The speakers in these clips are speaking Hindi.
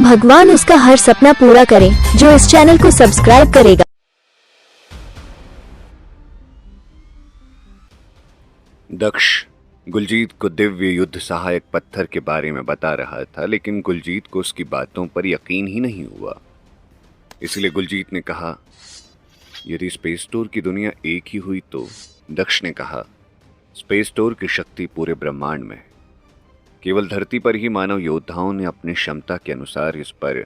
भगवान उसका हर सपना पूरा करे जो इस चैनल को सब्सक्राइब करेगा। दक्ष गुलजीत को दिव्य युद्ध सहायक पत्थर के बारे में बता रहा था, लेकिन गुलजीत को उसकी बातों पर यकीन ही नहीं हुआ। इसलिए गुलजीत ने कहा, यदि स्पेस टूर की दुनिया एक ही हुई तो? दक्ष ने कहा, स्पेस टूर की शक्ति पूरे ब्रह्मांड में है। केवल धरती पर ही मानव योद्धाओं ने अपनी क्षमता के अनुसार इस पर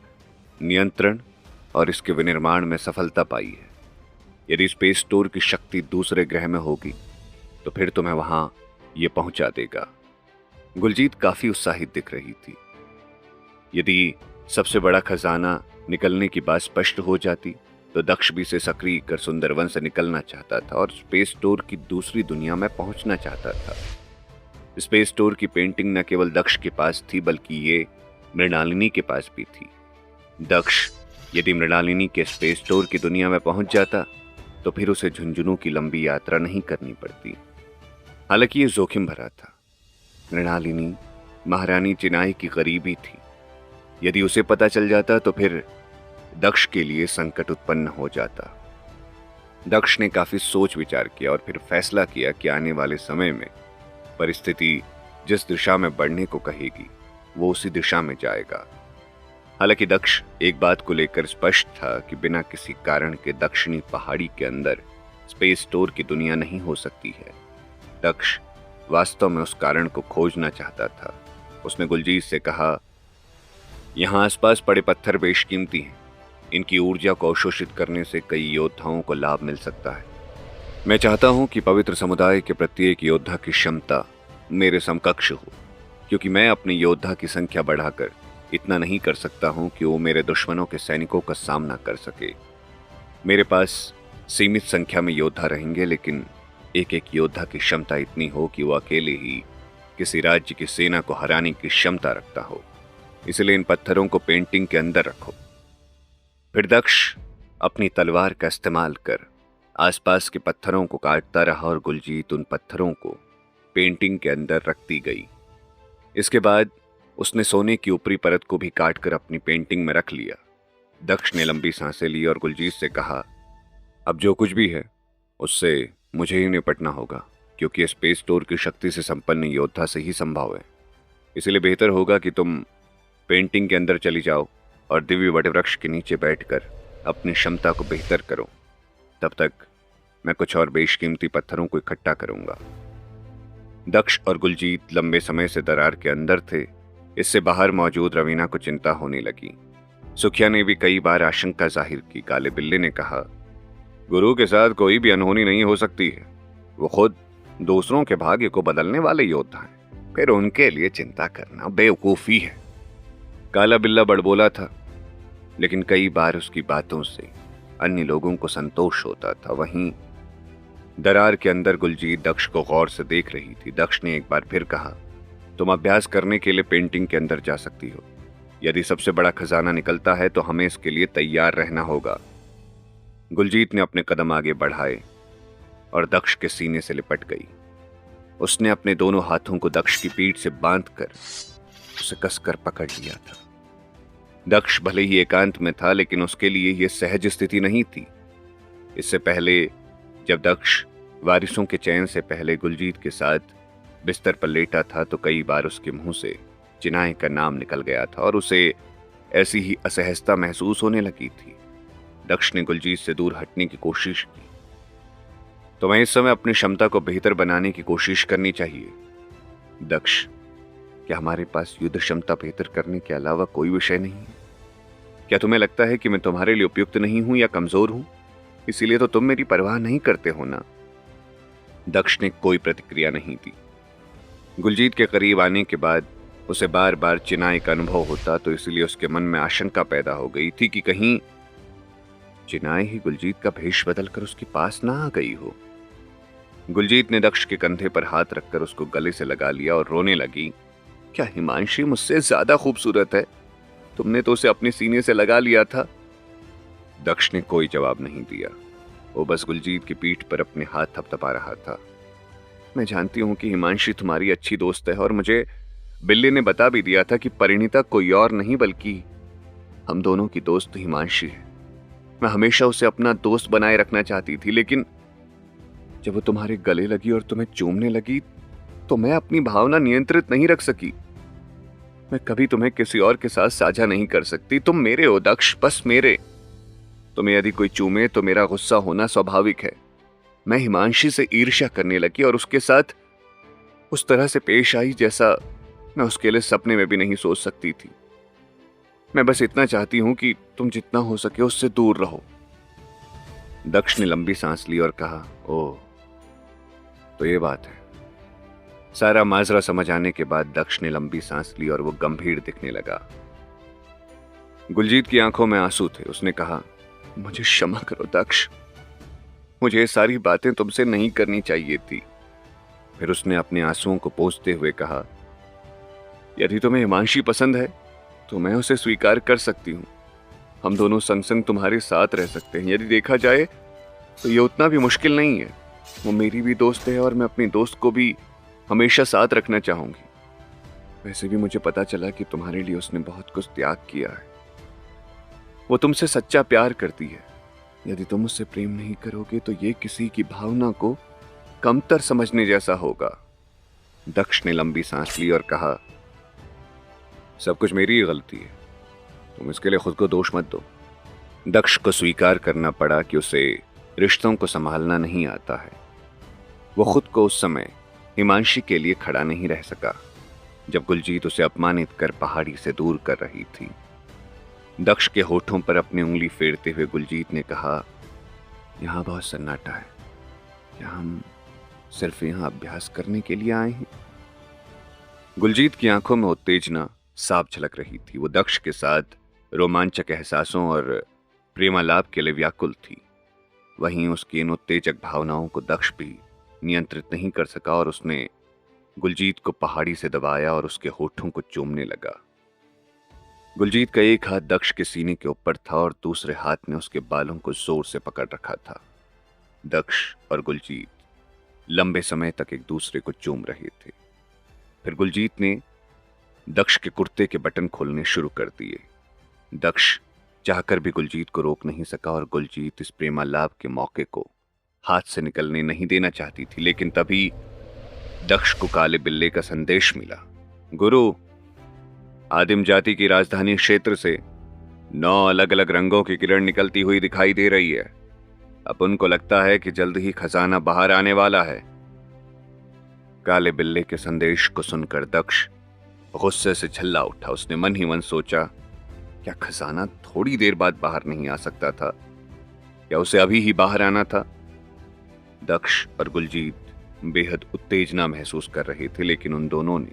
नियंत्रण और इसके विनिर्माण में सफलता पाई है। यदि स्पेस टूर की शक्ति दूसरे ग्रह में होगी तो फिर तुम्हें वहां ये पहुंचा देगा। गुलजीत काफी उत्साहित दिख रही थी। यदि सबसे बड़ा खजाना निकलने की बात स्पष्ट हो जाती तो दक्ष भी से सक्रिय कर सुंदरवन से निकलना चाहता था और स्पेस टूर की दूसरी दुनिया में पहुंचना चाहता था। स्पेस टूर की पेंटिंग न केवल दक्ष के पास थी बल्कि ये मृणालिनी के पास भी थी। दक्ष यदि मृणालिनी के स्पेस टूर की दुनिया में पहुंच जाता तो फिर उसे झुंझुनू की लंबी यात्रा नहीं करनी पड़ती। हालांकि ये जोखिम भरा था। मृणालिनी महारानी चिनाई की करीबी थी। यदि उसे पता चल जाता तो फिर दक्ष के लिए संकट उत्पन्न हो जाता। दक्ष ने काफी सोच विचार किया और फिर फैसला किया कि आने वाले समय में परिस्थिति जिस दिशा में बढ़ने को कहेगी वो उसी दिशा में जाएगा। हालांकि दक्ष एक बात को लेकर स्पष्ट था कि बिना किसी कारण के दक्षिणी पहाड़ी के अंदर स्पेस टूर की दुनिया नहीं हो सकती है। दक्ष वास्तव में उस कारण को खोजना चाहता था। उसने गुलजीत से कहा, यहां आसपास पड़े पत्थर बेशकीमती हैं। इनकी ऊर्जा को अवशोषित करने से कई योद्धाओं को लाभ मिल सकता है। मैं चाहता हूं कि पवित्र समुदाय के प्रत्येक योद्धा की क्षमता मेरे समकक्ष हो, क्योंकि मैं अपने योद्धा की संख्या बढ़ाकर इतना नहीं कर सकता हूं कि वो मेरे दुश्मनों के सैनिकों का सामना कर सके। मेरे पास सीमित संख्या में योद्धा रहेंगे, लेकिन एक एक योद्धा की क्षमता इतनी हो कि वो अकेले ही किसी राज्य की सेना को हराने की क्षमता रखता हो। इसलिए इन पत्थरों को पेंटिंग के अंदर रखो। फिर दक्ष अपनी तलवार का इस्तेमाल कर आसपास के पत्थरों को काटता रहा और गुलजीत उन पत्थरों को पेंटिंग के अंदर रखती गई। इसके बाद उसने सोने की ऊपरी परत को भी काटकर अपनी पेंटिंग में रख लिया। दक्ष ने लंबी सांसें ली और गुलजीत से कहा, अब जो कुछ भी है उससे मुझे ही निपटना होगा, क्योंकि स्पेस टूर की शक्ति से संपन्न योद्धा से ही संभव है। इसलिए बेहतर होगा कि तुम पेंटिंग के अंदर चली जाओ और दिव्य वटवृक्ष के नीचे बैठकर अपनी क्षमता को बेहतर करो। तब तक मैं कुछ और बेशकीमती पत्थरों को इकट्ठा करूंगा। दक्ष और गुलजीत लंबे समय से दरार के अंदर थे। इससे बाहर मौजूद रवीना को चिंता होने लगी। सुखिया ने भी कई बार आशंका जाहिर की। काले बिल्ले ने कहा, गुरु के साथ कोई भी अनहोनी नहीं हो सकती है। वो खुद दूसरों के भाग्य को बदलने वाले योद्धा हैं, फिर उनके लिए चिंता करना बेवकूफी है। काला बिल्ला बड़बोला था, लेकिन कई बार उसकी बातों से अन्य लोगों को संतोष होता था। वहीं दरार के अंदर गुलजीत दक्ष को गौर से देख रही थी। दक्ष ने एक बार फिर कहा, तुम अभ्यास करने के लिए पेंटिंग के अंदर जा सकती हो। यदि सबसे बड़ा खजाना निकलता है तो हमें इसके लिए तैयार रहना होगा। गुलजीत ने अपने कदम आगे बढ़ाए और दक्ष के सीने से लिपट गई। उसने अपने दोनों हाथों को दक्ष की पीठ से बांधकर उसे कसकर पकड़ लिया था। दक्ष भले ही एकांत में था, लेकिन उसके लिए यह सहज स्थिति नहीं थी। इससे पहले जब दक्ष वारिसों के चयन से पहले गुलजीत के साथ बिस्तर पर लेटा था तो कई बार उसके मुंह से चिनाई का नाम निकल गया था और उसे ऐसी ही असहजता महसूस होने लगी थी। दक्ष ने गुलजीत से दूर हटने की कोशिश की। तुम्हें इस समय अपनी क्षमता को बेहतर बनाने की कोशिश करनी चाहिए। दक्ष, क्या हमारे पास युद्ध क्षमता बेहतर करने के अलावा कोई विषय नहीं है? क्या तुम्हें लगता है कि मैं तुम्हारे लिए उपयुक्त नहीं हूं या कमजोर हूं, इसीलिए तो तुम मेरी परवाह नहीं करते हो ना? दक्ष ने कोई प्रतिक्रिया नहीं दी। गुलजीत के करीब आने के बाद उसे बार बार चिनाई का अनुभव होता, तो इसलिए उसके मन में आशंका पैदा हो गई थी कि कहीं चिनाई ही गुलजीत का भेष बदलकर उसके पास ना आ गई हो। गुलजीत ने दक्ष के कंधे पर हाथ रखकर उसको गले से लगा लिया और रोने लगी। क्या हिमांशी मुझसे ज्यादा खूबसूरत है? तुमने तो उसे अपने सीने से लगा लिया था। दक्ष ने कोई जवाब नहीं दिया। वो बस गुलजीत की पीठ पर अपने हाथ थपथपा रहा था। मैं जानती हूं कि हिमांशी तुम्हारी अच्छी दोस्त है और मुझे बिल्ली ने बता भी दिया था कि परिणीता कोई और नहीं बल्कि हम दोनों की दोस्त हिमांशी है। मैं हमेशा उसे अपना दोस्त बनाए रखना चाहती थी, लेकिन जब वो तुम्हारे गले लगी और तुम्हें चूमने लगी तो मैं अपनी भावना नियंत्रित नहीं रख सकी। मैं कभी तुम्हें किसी और के साथ साझा नहीं कर सकती। तुम मेरे हो दक्ष, बस मेरे। तुम्हें यदि कोई चूमे तो मेरा गुस्सा होना स्वाभाविक है। मैं हिमांशी से ईर्ष्या करने लगी और उसके साथ उस तरह से पेश आई जैसा मैं उसके लिए सपने में भी नहीं सोच सकती थी। मैं बस इतना चाहती हूं कि तुम जितना हो सके उससे दूर रहो। दक्ष ने लंबी सांस ली और कहा, ओह, तो ये बात है। सारा माजरा समझ आने के बाद दक्ष ने लंबी सांस ली और वो गंभीर दिखने लगा। गुलजीत की आंखों में आंसू थे। उसने कहा, मुझे क्षमा करो दक्ष, मुझे ये सारी बातें तुमसे नहीं करनी चाहिए थी। फिर उसने अपने आंसुओं को पोंछते हुए कहा, यदि तुम्हें हिमांशी पसंद है तो मैं उसे स्वीकार कर सकती हूं। हम दोनों संग संग तुम्हारे साथ रह सकते हैं। यदि देखा जाए तो ये उतना भी मुश्किल नहीं है। वो मेरी भी दोस्त है और मैं अपनी दोस्त को भी हमेशा साथ रखना चाहूंगी। वैसे भी मुझे पता चला कि तुम्हारे लिए उसने बहुत कुछ त्याग किया है। वो तुमसे सच्चा प्यार करती है। यदि तुम उससे प्रेम नहीं करोगे तो ये किसी की भावना को कमतर समझने जैसा होगा। दक्ष ने लंबी सांस ली और कहा, सब कुछ मेरी ही गलती है, तुम इसके लिए खुद को दोष मत दो। दक्ष को स्वीकार करना पड़ा कि उसे रिश्तों को संभालना नहीं आता है। वो खुद को उस समय हिमांशी के लिए खड़ा नहीं रह सका जब गुलजीत उसे अपमानित कर पहाड़ी से दूर कर रही थी। दक्ष के होठों पर अपनी उंगली फेरते हुए गुलजीत ने कहा, यहां बहुत सन्नाटा है। क्या हम सिर्फ यहां अभ्यास करने के लिए आए हैं? गुलजीत की आंखों में उत्तेजना साफ झलक रही थी। वो दक्ष के साथ रोमांचक एहसासों और प्रेमालाप के लिए व्याकुल थी। वहीं उसकी इन उत्तेजक भावनाओं को दक्ष भी नियंत्रित नहीं कर सका और उसने गुलजीत को पहाड़ी से दबाया और उसके होठों को चूमने लगा। गुलजीत का एक हाथ दक्ष के सीने के ऊपर था और दूसरे हाथ ने उसके बालों को जोर से पकड़ रखा था। दक्ष और गुलजीत लंबे समय तक एक दूसरे को चूम रहे थे। फिर गुलजीत ने दक्ष के कुर्ते के बटन खोलने शुरू कर दिए। दक्ष चाहकर भी गुलजीत को रोक नहीं सका और गुलजीत इस प्रेमालाप के मौके को हाथ से निकलने नहीं देना चाहती थी। लेकिन तभी दक्ष को काले बिल्ले का संदेश मिला। गुरु, आदिम जाति की राजधानी क्षेत्र से 9 अलग अलग रंगों की किरण निकलती हुई दिखाई दे रही है। अब उनको लगता है कि जल्द ही खजाना बाहर आने वाला है। काले बिल्ले के संदेश को सुनकर दक्ष गुस्से से झल्ला उठा। उसने मन ही मन सोचा, क्या खजाना थोड़ी देर बाद बाहर नहीं आ सकता था? क्या उसे अभी ही बाहर आना था? दक्ष और गुलजीत बेहद उत्तेजना महसूस कर रहे थे, लेकिन उन दोनों ने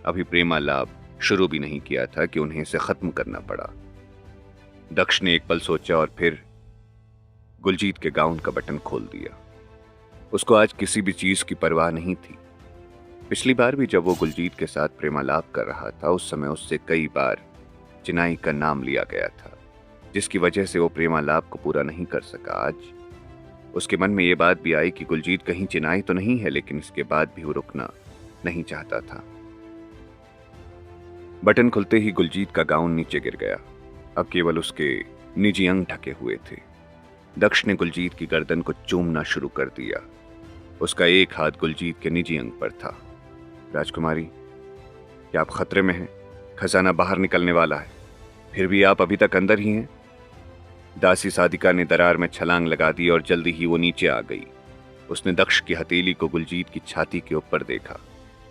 अभी प्रेमालाप शुरू भी नहीं किया था कि उन्हें इसे खत्म करना पड़ा। दक्ष ने एक पल सोचा और फिर गुलजीत के गाउन का बटन खोल दिया। उसको आज किसी भी चीज की परवाह नहीं थी। पिछली बार भी जब वो गुलजीत के साथ प्रेमालाप कर रहा था, उस समय उससे कई बार चिनाई का नाम लिया गया था, जिसकी वजह से वो प्रेमालाप को पूरा नहीं कर सका। आज उसके मन में ये बात भी आई कि गुलजीत कहीं चिनाई तो नहीं है, लेकिन इसके बाद भी वो रुकना नहीं चाहता था। बटन खुलते ही गुलजीत का गाउन नीचे गिर गया। अब केवल उसके निजी अंग ढके हुए थे। दक्ष ने गुलजीत की गर्दन को चूमना शुरू कर दिया। उसका एक हाथ गुलजीत के निजी अंग पर था। राजकुमारी, क्या आप खतरे में हैं? खजाना बाहर निकलने वाला है, फिर भी आप अभी तक अंदर ही हैं। दासी साधिका ने दरार में छलांग लगा दी और जल्दी ही वो नीचे आ गई। उसने दक्ष की हथेली को गुलजीत की छाती के ऊपर देखा।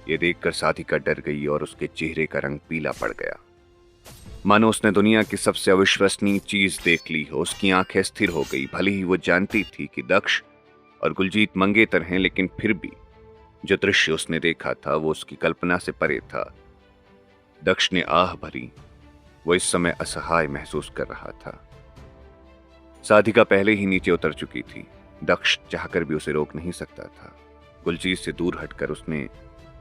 ये देखकर साधिका डर गई और उसके चेहरे का रंग पीला पड़ गया, मानो उसने दुनिया की सबसे अविश्वसनीय चीज देख ली हो। उसकी आंखें स्थिर हो गई। भले ही वो जानती थी कि दक्ष और गुलजीत मंगेतर हैं, लेकिन फिर भी जो दृश्य उसने देखा था वो उसकी कल्पना से परे था। दक्ष ने आह भरी। वो इस समय असहाय महसूस कर रहा था। साधिका पहले ही नीचे उतर चुकी थी। दक्ष चाहकर भी उसे रोक नहीं सकता था। गुलजीत से दूर हटकर उसने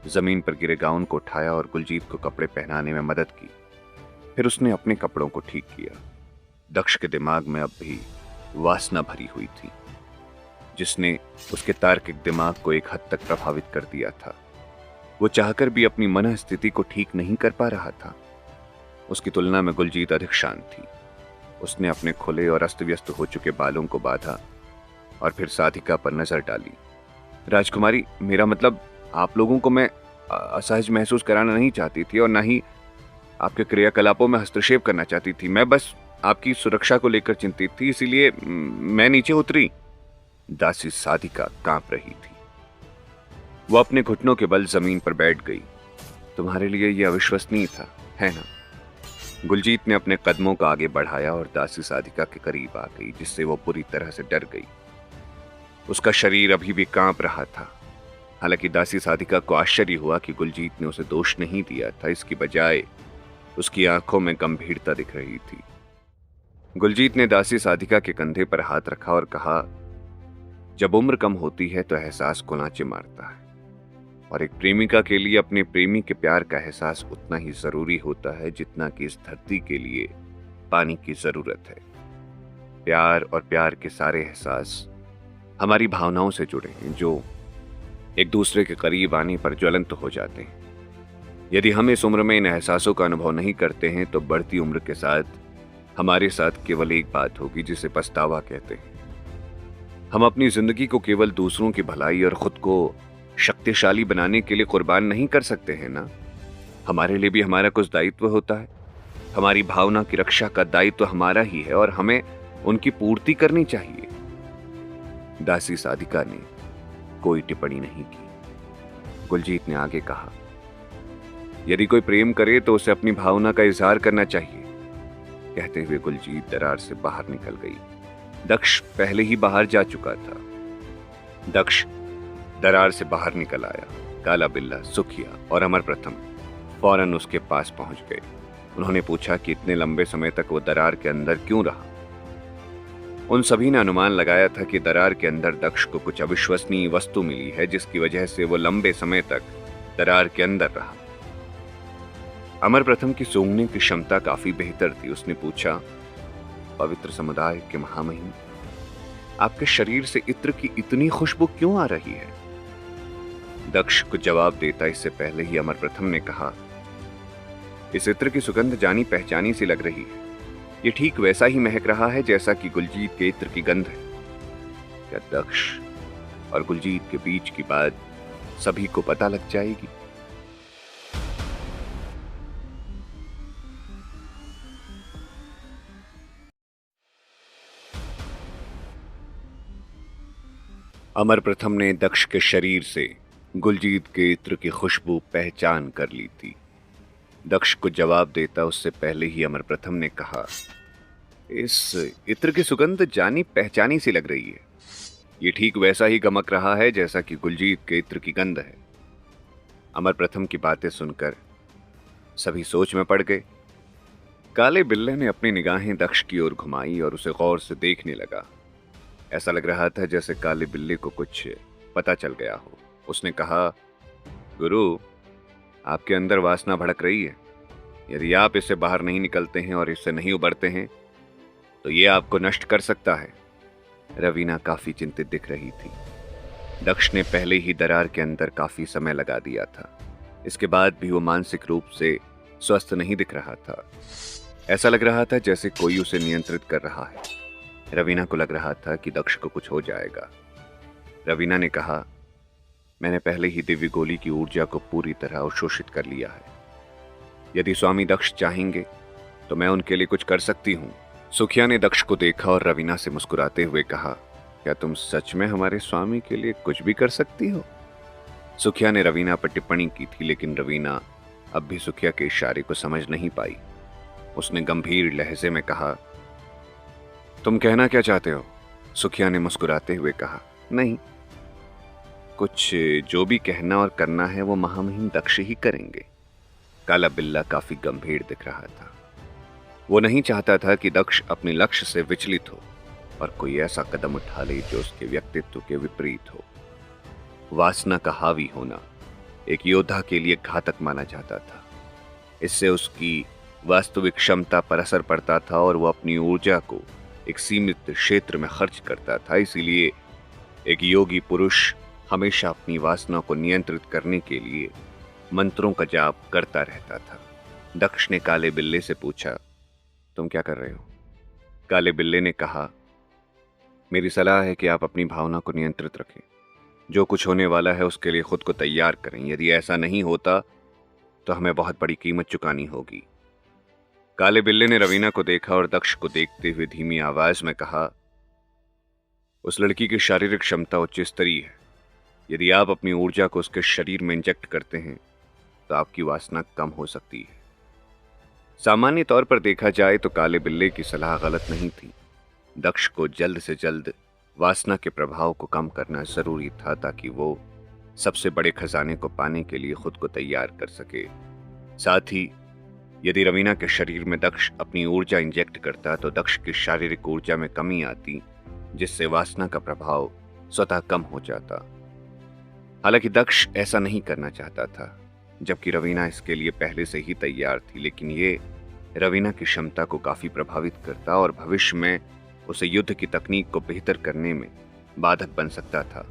जमीन पर गिरे गाउन को उठाया और गुलजीत को कपड़े पहनाने में मदद की। फिर उसने अपने कपड़ों को ठीक किया। दक्ष के दिमाग में अब भी वासना भरी हुई थी, जिसने उसके तार्किक दिमाग को एक हद तक प्रभावित कर दिया था। वो चाहकर भी अपनी मनः स्थिति को ठीक नहीं कर पा रहा था। उसकी तुलना में गुलजीत अधिक शांत थी। उसने अपने खुले और अस्त व्यस्त हो चुके बालों को बांधा और फिर साधिका पर नजर डाली। राजकुमारी, मेरा मतलब, आप लोगों को मैं असहज महसूस कराना नहीं चाहती थी और ना ही आपके क्रियाकलापों में हस्तक्षेप करना चाहती थी। मैं बस आपकी सुरक्षा को लेकर चिंतित थी, इसीलिए मैं नीचे उतरी। दासी साधिका कांप रही थी। वो अपने घुटनों के बल जमीन पर बैठ गई। तुम्हारे लिए यह अविश्वसनीय था, है ना? गुलजीत ने अपने कदमों को आगे बढ़ाया और दासी साधिका के करीब आ गई, जिससे वो पूरी तरह से डर गई। उसका शरीर अभी भी कांप रहा था। हालांकि दासी साधिका को आश्चर्य हुआ कि गुलजीत ने उसे दोष नहीं दिया था, इसकी बजाय उसकी आंखों में गंभीरता दिख रही थी। गुलजीत ने दासी साधिका के कंधे पर हाथ रखा और कहा, जब उम्र कम होती है तो एहसास कुलांचे मारता है, और एक प्रेमिका के लिए अपने प्रेमी के प्यार का एहसास उतना ही जरूरी होता है जितना कि इस धरती के लिए पानी की जरूरत है। प्यार और प्यार के सारे एहसास हमारी भावनाओं से जुड़े हैं, जो एक दूसरे के करीब आने पर ज्वलंत हो जाते हैं। यदि हम इस उम्र में इन एहसासों का अनुभव नहीं करते हैं तो बढ़ती उम्र के साथ हमारे साथ केवल एक बात होगी, जिसे पछतावा कहते हैं। हम अपनी जिंदगी को केवल दूसरों की भलाई और खुद को शक्तिशाली बनाने के लिए कुर्बान नहीं कर सकते हैं ना। हमारे लिए भी हमारा कुछ दायित्व होता है। हमारी भावना की रक्षा का दायित्व हमारा ही है और हमें उनकी पूर्ति करनी चाहिए। दासी साधिका ने कोई टिप्पणी नहीं की। गुलजीत ने आगे कहा, यदि कोई प्रेम करे तो उसे अपनी भावना का इजहार करना चाहिए। कहते हुए गुलजीत दरार से बाहर निकल गई। दक्ष पहले ही बाहर जा चुका था। दक्ष दरार से बाहर निकल आया। काला बिल्ला, सुखिया और अमर प्रथम फौरन उसके पास पहुंच गए। उन्होंने पूछा कि इतने लंबे समय तक वो दरार के अंदर क्यों रहा। उन सभी ने अनुमान लगाया था कि दरार के अंदर दक्ष को कुछ अविश्वसनीय वस्तु मिली है, जिसकी वजह से वो लंबे समय तक दरार के अंदर रहा। अमर प्रथम की सूंघने की क्षमता काफी बेहतर थी। उसने पूछा, पवित्र समुदाय के महामहिम, आपके शरीर से इत्र की इतनी खुशबू क्यों आ रही है? दक्ष को जवाब देता इससे पहले ही अमर प्रथम ने कहा, इस इत्र की सुगंध जानी पहचानी सी लग रही है। ये ठीक वैसा ही महक रहा है जैसा कि गुलजीत के इत्र की गंध है। क्या दक्ष और गुलजीत के बीच की बात सभी को पता लग जाएगी? अमर प्रथम ने दक्ष के शरीर से गुलजीत के इत्र की खुशबू पहचान कर ली थी। दक्ष को जवाब देता उससे पहले ही अमर प्रथम ने कहा, इस इत्र की सुगंध जानी पहचानी सी लग रही है। ये ठीक वैसा ही गमक रहा है जैसा कि गुलजीत के इत्र की गंध है। अमर प्रथम की बातें सुनकर सभी सोच में पड़ गए। काले बिल्ले ने अपनी निगाहें दक्ष की ओर घुमाई और उसे गौर से देखने लगा। ऐसा लग रहा था जैसे काले बिल्ले को कुछ पता चल गया हो। उसने कहा, गुरु, आपके अंदर वासना भड़क रही है। यदि आप इससे बाहर नहीं निकलते हैं और इससे नहीं उबरते हैं तो ये आपको नष्ट कर सकता है। रवीना काफी चिंतित दिख रही थी। दक्ष ने पहले ही दरार के अंदर काफी समय लगा दिया था। इसके बाद भी वो मानसिक रूप से स्वस्थ नहीं दिख रहा था। ऐसा लग रहा था जैसे कोई उसे नियंत्रित कर रहा है। रवीना को लग रहा था कि दक्ष को कुछ हो जाएगा। रवीना ने कहा, मैंने पहले ही दिव्य गोली की ऊर्जा को पूरी तरह अवशोषित कर लिया है। यदि स्वामी दक्ष चाहेंगे तो मैं उनके लिए कुछ कर सकती हूँ। सुखिया ने दक्ष को देखा और रवीना से मुस्कुराते हुए कहा, क्या तुम सच में हमारे स्वामी के लिए कुछ भी कर सकती हो? सुखिया ने रवीना पर टिप्पणी की थी, लेकिन रवीना अब भी सुखिया के इशारे को समझ नहीं पाई। उसने गंभीर लहजे में कहा, तुम कहना क्या चाहते हो? सुखिया ने मुस्कुराते हुए कहा, नहीं, कुछ जो भी कहना और करना है वो महामहिम दक्ष ही करेंगे। काला बिल्ला काफी गंभीर दिख रहा था। वो नहीं चाहता था कि दक्ष अपने लक्ष्य से विचलित हो और कोई ऐसा कदम उठा ले जो उसके व्यक्तित्व के विपरीत हो। वासना का हावी होना एक योद्धा के लिए घातक माना जाता था। इससे उसकी वास्तविक क्षमता पर असर पड़ता था और वो अपनी ऊर्जा को एक सीमित क्षेत्र में खर्च करता था। इसीलिए एक योगी पुरुष हमेशा अपनी वासना को नियंत्रित करने के लिए मंत्रों का जाप करता रहता था। दक्ष ने काले बिल्ले से पूछा, तुम क्या कर रहे हो? काले बिल्ले ने कहा, मेरी सलाह है कि आप अपनी भावना को नियंत्रित रखें। जो कुछ होने वाला है उसके लिए खुद को तैयार करें। यदि ऐसा नहीं होता तो हमें बहुत बड़ी कीमत चुकानी होगी। काले बिल्ले ने रवीना को देखा और दक्ष को देखते हुए धीमी आवाज में कहा, उस लड़की की शारीरिक क्षमता उच्च स्तरीय है। यदि आप अपनी ऊर्जा को उसके शरीर में इंजेक्ट करते हैं तो आपकी वासना कम हो सकती है। सामान्य तौर पर देखा जाए तो काले बिल्ले की सलाह गलत नहीं थी। दक्ष को जल्द से जल्द वासना के प्रभाव को कम करना जरूरी था ताकि वो सबसे बड़े खजाने को पाने के लिए खुद को तैयार कर सके। साथ ही यदि रवीना के शरीर में दक्ष अपनी ऊर्जा इंजेक्ट करता तो दक्ष की शारीरिक ऊर्जा में कमी आती, जिससे वासना का प्रभाव स्वतः कम हो जाता। हालांकि दक्ष ऐसा नहीं करना चाहता था, जबकि रवीना इसके लिए पहले से ही तैयार थी, लेकिन ये रवीना की क्षमता को काफी प्रभावित करता और भविष्य में उसे युद्ध की तकनीक को बेहतर करने में बाधक बन सकता था।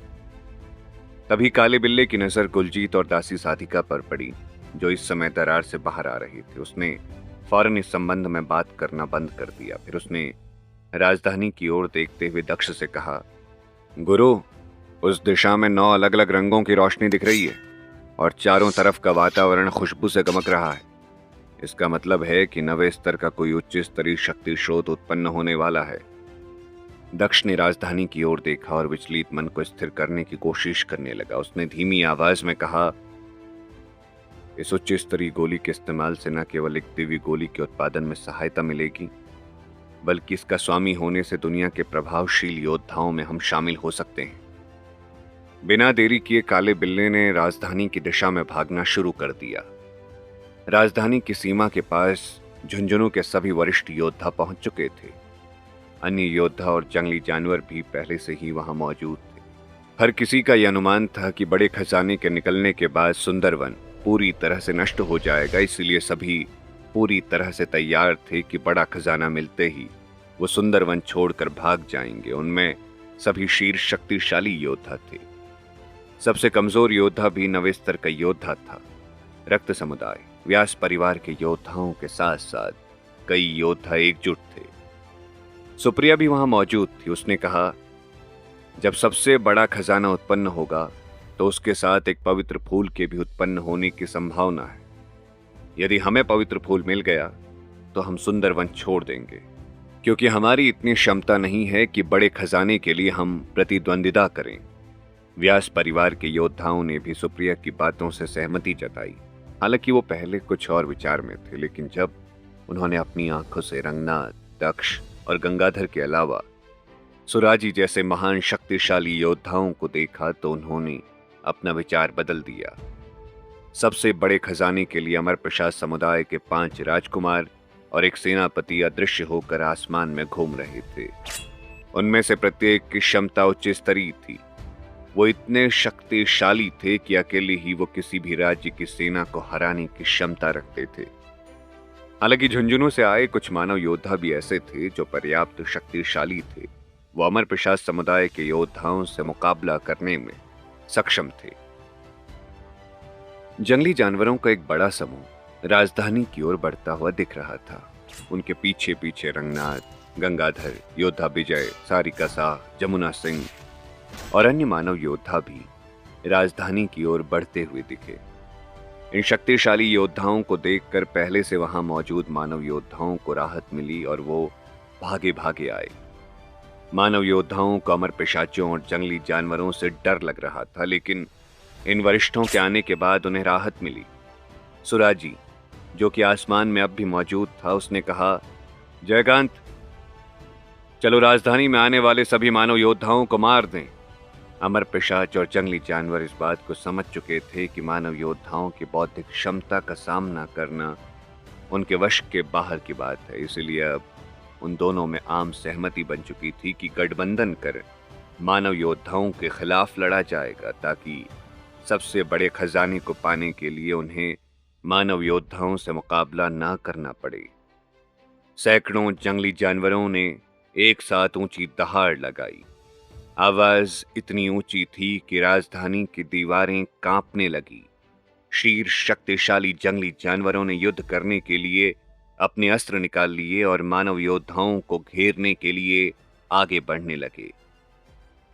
तभी काले बिल्ले की नजर गुलजीत और दासी साधिका पर पड़ी, जो इस समय दरार से बाहर आ रही थी। उसने फौरन इस संबंध में बात करना बंद कर दिया। फिर उसने राजधानी की ओर देखते हुए दक्ष से कहा, गुरु, उस दिशा में 9 अलग अलग रंगों की रोशनी दिख रही है और चारों तरफ का वातावरण खुशबू से गमक रहा है। इसका मतलब है कि 9वें स्तर का कोई उच्च स्तरीय शक्ति स्रोत उत्पन्न होने वाला है। दक्ष ने राजधानी की ओर देखा और विचलित मन को स्थिर करने की कोशिश करने लगा। उसने धीमी आवाज में कहा, इस उच्च स्तरीय गोली के इस्तेमाल से न केवल एक दिव्य गोली के उत्पादन में सहायता मिलेगी, बल्कि इसका स्वामी होने से दुनिया के प्रभावशील योद्धाओं में हम शामिल हो सकते हैं। बिना देरी किए काले बिल्ले ने राजधानी की दिशा में भागना शुरू कर दिया। राजधानी की सीमा के पास झुंझुनू के सभी वरिष्ठ योद्धा पहुंच चुके थे। अन्य योद्धा और जंगली जानवर भी पहले से ही वहां मौजूद थे। हर किसी का यह अनुमान था कि बड़े खजाने के निकलने के बाद सुंदरवन पूरी तरह से नष्ट हो जाएगा, इसलिए सभी पूरी तरह से तैयार थे कि बड़ा खजाना मिलते ही वो सुंदरवन छोड़कर भाग जाएंगे। उनमें सभी शीर्ष शक्तिशाली योद्धा थे। सबसे कमजोर योद्धा भी 9वें स्तर का योद्धा था। रक्त समुदाय व्यास परिवार के योद्धाओं के साथ साथ कई योद्धा एकजुट थे। सुप्रिया भी वहां मौजूद थी। उसने कहा, जब सबसे बड़ा खजाना उत्पन्न होगा तो उसके साथ एक पवित्र फूल के भी उत्पन्न होने की संभावना है। यदि हमें पवित्र फूल मिल गया तो हम सुंदरवन छोड़ देंगे, क्योंकि हमारी इतनी क्षमता नहीं है कि बड़े खजाने के लिए हम प्रतिद्वंदिता करें। व्यास परिवार के योद्धाओं ने भी सुप्रिया की बातों से सहमति जताई। हालांकि वो पहले कुछ और विचार में थे, लेकिन जब उन्होंने अपनी आंखों से रंगनाथ, दक्ष और गंगाधर के अलावा सुराजी जैसे महान शक्तिशाली योद्धाओं को देखा तो उन्होंने अपना विचार बदल दिया। सबसे बड़े खजाने के लिए अमर प्रसाद समुदाय के 5 राजकुमार और एक सेनापति अदृश्य होकर आसमान में घूम रहे थे। उनमें से प्रत्येक की क्षमता उच्च स्तरीय थी। वो इतने शक्तिशाली थे कि अकेले ही वो किसी भी राज्य की सेना को हराने की क्षमता रखते थे। हालांकि झुंझुनू से आए कुछ मानव योद्धा भी ऐसे थे जो पर्याप्त शक्तिशाली थे। वो अमर प्रसाद समुदाय के योद्धाओं से मुकाबला करने में सक्षम थे। जंगली जानवरों का एक बड़ा समूह राजधानी की ओर बढ़ता हुआ दिख रहा था। उनके पीछे पीछे रंगनाथ, गंगाधर, योद्धा विजय, सारिका शाह, जमुना सिंह और अन्य मानव योद्धा भी राजधानी की ओर बढ़ते हुए दिखे। इन शक्तिशाली योद्धाओं को देखकर पहले से वहां मौजूद मानव योद्धाओं को राहत मिली और वो भागे भागे आए। मानव योद्धाओं को अमर पिशाचों और जंगली जानवरों से डर लग रहा था, लेकिन इन वरिष्ठों के आने के बाद उन्हें राहत मिली। सुराजी, जो कि आसमान में अब भी मौजूद था, उसने कहा, जयकांत, चलो राजधानी में आने वाले सभी मानव योद्धाओं को मार दें। अमर पिशाच और जंगली जानवर इस बात को समझ चुके थे कि मानव योद्धाओं की बौद्धिक क्षमता का सामना करना उनके वश के बाहर की बात है। इसलिए अब उन दोनों में आम सहमति बन चुकी थी कि गठबंधन कर मानव योद्धाओं के खिलाफ लड़ा जाएगा, ताकि सबसे बड़े खजाने को पाने के लिए उन्हें मानव योद्धाओं से मुकाबला ना करना पड़े। सैकड़ों जंगली जानवरों ने एक साथ ऊंची दहाड़ लगाई। आवाज इतनी ऊंची थी कि राजधानी की दीवारें कांपने लगी। शीर्ष शक्तिशाली जंगली जानवरों ने युद्ध करने के लिए अपने अस्त्र निकाल लिए और मानव योद्धाओं को घेरने के लिए आगे बढ़ने लगे।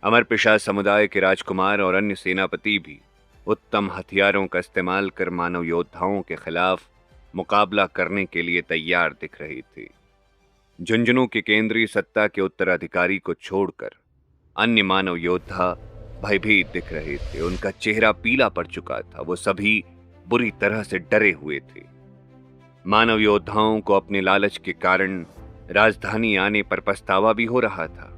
अमरपिशाच समुदाय के राजकुमार और अन्य सेनापति भी उत्तम हथियारों का इस्तेमाल कर मानव योद्धाओं के खिलाफ मुकाबला करने के लिए तैयार दिख रहे थे। झुंझुनू की केंद्रीय सत्ता के उत्तराधिकारी को छोड़कर अन्य मानव योद्धा भयभीत दिख रहे थे। उनका चेहरा पीला पड़ चुका था। वो सभी बुरी तरह से डरे हुए थे। मानव योद्धाओं को अपने लालच के कारण राजधानी आने पर पछतावा भी हो रहा था।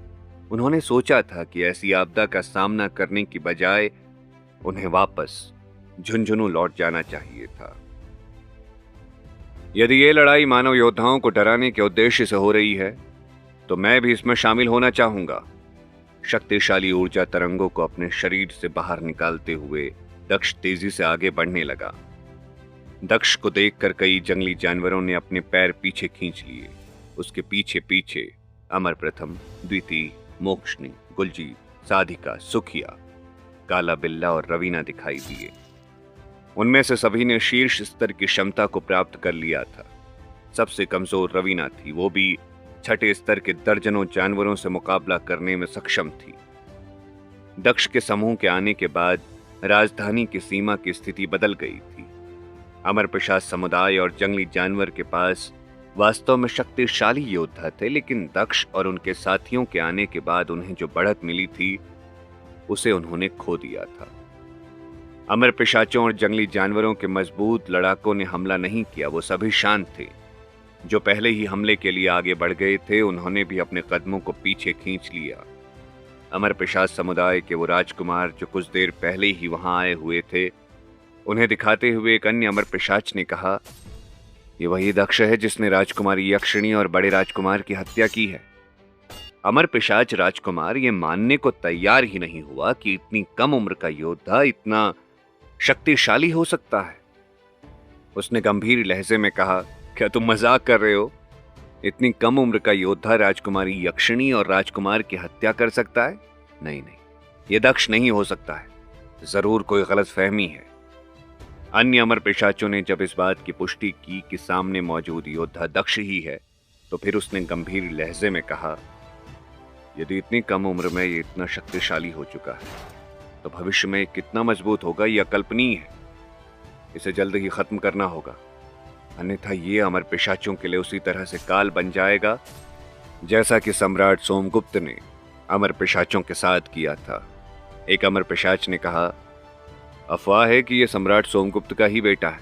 उन्होंने सोचा था कि ऐसी आपदा का सामना करने की बजाय उन्हें वापस झुंझुनू लौट जाना चाहिए था। यदि ये लड़ाई मानव योद्धाओं को डराने के उद्देश्य से हो रही है तो मैं भी इसमें शामिल होना चाहूंगा। शक्तिशाली ऊर्जा तरंगों को अपने शरीर से बाहर निकालते हुए दक्ष तेजी से आगे बढ़ने लगा। दक्ष को देखकर कई जंगली जानवरों ने अपने पैर पीछे खींच लिए। उसके पीछे पीछे अमर प्रथम, द्वितीय, मोक्षनी, गुलजीत, साधिका, सुखिया, काला बिल्ला और रवीना दिखाई दिए। उनमें से सभी ने शीर्ष स्तर की क्षमता को प्राप्त कर लिया था। सबसे कमजोर रवीना थी। वो भी छठे स्तर के दर्जनों जानवरों से मुकाबला करने में सक्षम थी। दक्ष के समूह के आने के बाद राजधानी की सीमा की स्थिति बदल गई थी। अमरपिशाच समुदाय और जंगली जानवर के पास वास्तव में शक्तिशाली योद्धा थे, लेकिन दक्ष और उनके साथियों के आने के बाद उन्हें जो बढ़त मिली थी उसे उन्होंने खो दिया था। अमरपिशाचों और जंगली जानवरों के मजबूत लड़ाकों ने हमला नहीं किया। वो सभी शांत थे। जो पहले ही हमले के लिए आगे बढ़ गए थे उन्होंने भी अपने कदमों को पीछे खींच लिया। अमरपिशाच समुदाय के वो राजकुमार जो कुछ देर पहले ही वहां आए हुए थे, उन्हें दिखाते हुए एक अन्य अमरपिशाच ने कहा, ये वही दक्ष है जिसने राजकुमारी यक्षिणी और बड़े राजकुमार की हत्या की है। अमरपिशाच राजकुमार ये मानने को तैयार ही नहीं हुआ कि इतनी कम उम्र का योद्धा इतना शक्तिशाली हो सकता है। उसने गंभीर लहजे में कहा, क्या तुम मजाक कर रहे हो? इतनी कम उम्र का योद्धा राजकुमारी यक्षिणी और राजकुमार की हत्या कर सकता है? नहीं, ये दक्ष नहीं हो सकता है। जरूर कोई गलतफहमी है। अन्य अमरपिशाचों ने जब इस बात की पुष्टि की कि सामने मौजूद योद्धा दक्ष ही है, तो फिर उसने गंभीर लहजे में कहा, यदि इतनी कम उम्र में ये इतना शक्तिशाली हो चुका है तो भविष्य में कितना मजबूत होगा यह अकल्पनीय है। इसे जल्द ही खत्म करना होगा, अन्यथा ये अमरपिशाचों के लिए उसी तरह से काल बन जाएगा जैसा कि सम्राट सोमगुप्त ने अमरपिशाचों के साथ किया था। एक अमरपिशाच ने कहा, अफवाह है कि यह सम्राट सोमगुप्त का ही बेटा है,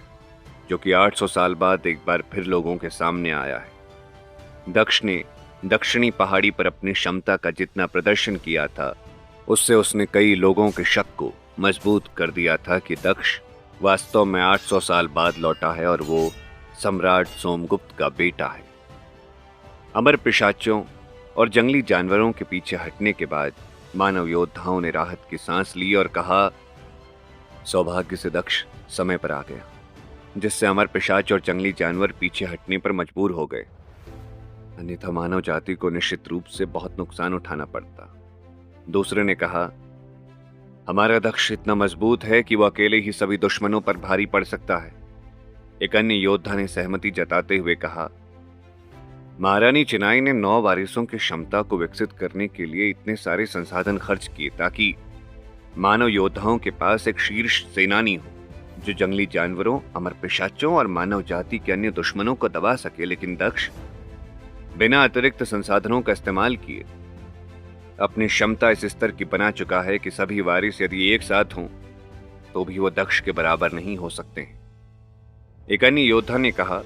जो कि 800 साल बाद एक बार फिर लोगों के सामने आया है। दक्ष ने दक्षिणी पहाड़ी पर अपनी क्षमता का जितना प्रदर्शन किया था, उससे उसने कई लोगों के शक को मजबूत कर दिया था कि दक्ष वास्तव में 800 साल बाद लौटा है और वो सम्राट सोमगुप्त का बेटा है। अमरपिशाचों और जंगली जानवरों के पीछे हटने के बाद मानव योद्धाओं ने राहत की सांस ली और कहा, सौभाग्य से दक्ष समय पर आ गया, जिससे अमरपिशाच और जंगली जानवर पीछे हटने पर मजबूर हो गए, अन्यथा मानव जाति को निश्चित रूप से बहुत नुकसान उठाना पड़ता। दूसरे ने कहा, हमारा दक्ष इतना मजबूत है कि वह अकेले ही सभी दुश्मनों पर भारी पड़ सकता है। एक अन्य योद्धा ने सहमति जताते हुए कहा, महारानी चिनाई ने 9 वारिसों की क्षमता को विकसित करने के लिए इतने सारे संसाधन खर्च किए ताकि मानव योद्धाओं के पास एक शीर्ष सेनानी हो जो जंगली जानवरों, अमरपिशाचों और मानव जाति के अन्य दुश्मनों को दबा सके। लेकिन दक्ष बिना अतिरिक्त संसाधनों का इस्तेमाल किए अपनी क्षमता इस स्तर की बना चुका है कि सभी वारिस यदि एक साथ हों तो भी वो दक्ष के बराबर नहीं हो सकते हैं। एक अन्य योद्धा ने कहा,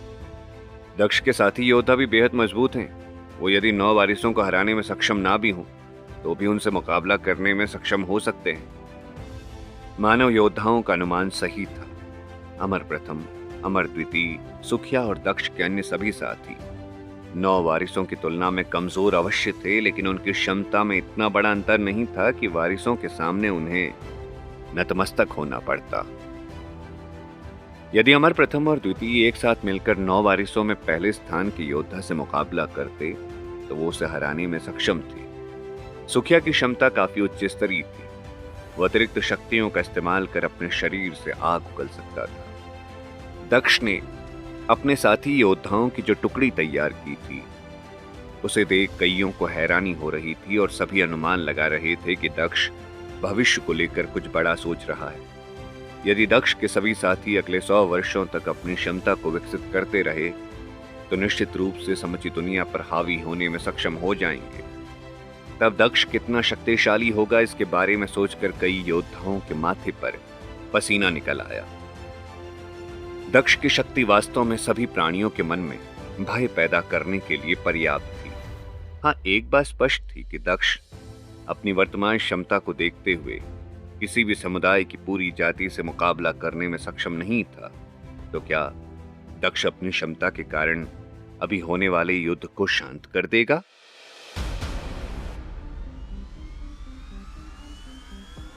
दक्ष के साथी योद्धा भी बेहद मजबूत हैं। वो यदि 9 वारिसों को हराने में सक्षम ना भी हों तो भी उनसे मुकाबला करने में सक्षम हो सकते हैं। मानव योद्धाओं का अनुमान सही था। अमर प्रथम, अमर द्वितीय, सुखिया और दक्ष के अन्य सभी साथी 9 वारिसों की तुलना में कमजोर अवश्य थे, लेकिन उनकी क्षमता में इतना बड़ा अंतर नहीं था कि वारिसों के सामने उन्हें नतमस्तक होना पड़ता। यदि अमर प्रथम और द्वितीय एक साथ मिलकर 9 वारिसों में पहले स्थान के योद्धा से मुकाबला करते तो वो उसे हराने में सक्षम थे। सुखिया की क्षमता काफी उच्च स्तरीय थी। वो अतिरिक्त शक्तियों का इस्तेमाल कर अपने शरीर से आग उगल सकता था। दक्ष ने अपने साथी योद्धाओं की जो टुकड़ी तैयार की थी उसे देख कईयों को हैरानी हो रही थी और सभी अनुमान लगा रहे थे कि दक्ष भविष्य को लेकर कुछ बड़ा सोच रहा है। यदि दक्ष के सभी साथी अगले 100 वर्षों तक अपनी क्षमता को विकसित करते रहे तो निश्चित रूप से समूची दुनिया पर हावी होने में सक्षम हो जाएंगे। तब दक्ष कितना शक्तिशाली होगा इसके बारे में सोचकर कई योद्धाओं के माथे पर पसीना निकल आया। दक्ष की शक्ति वास्तव में सभी प्राणियों के मन में भय पैदा करने के लिए पर्याप्त थी। हाँ, एक बात स्पष्ट थी कि दक्ष अपनी वर्तमान क्षमता को देखते हुए किसी भी समुदाय की पूरी जाति से मुकाबला करने में सक्षम नहीं था। तो क्या दक्ष अपनी क्षमता के कारण अभी होने वाले युद्ध को शांत कर देगा?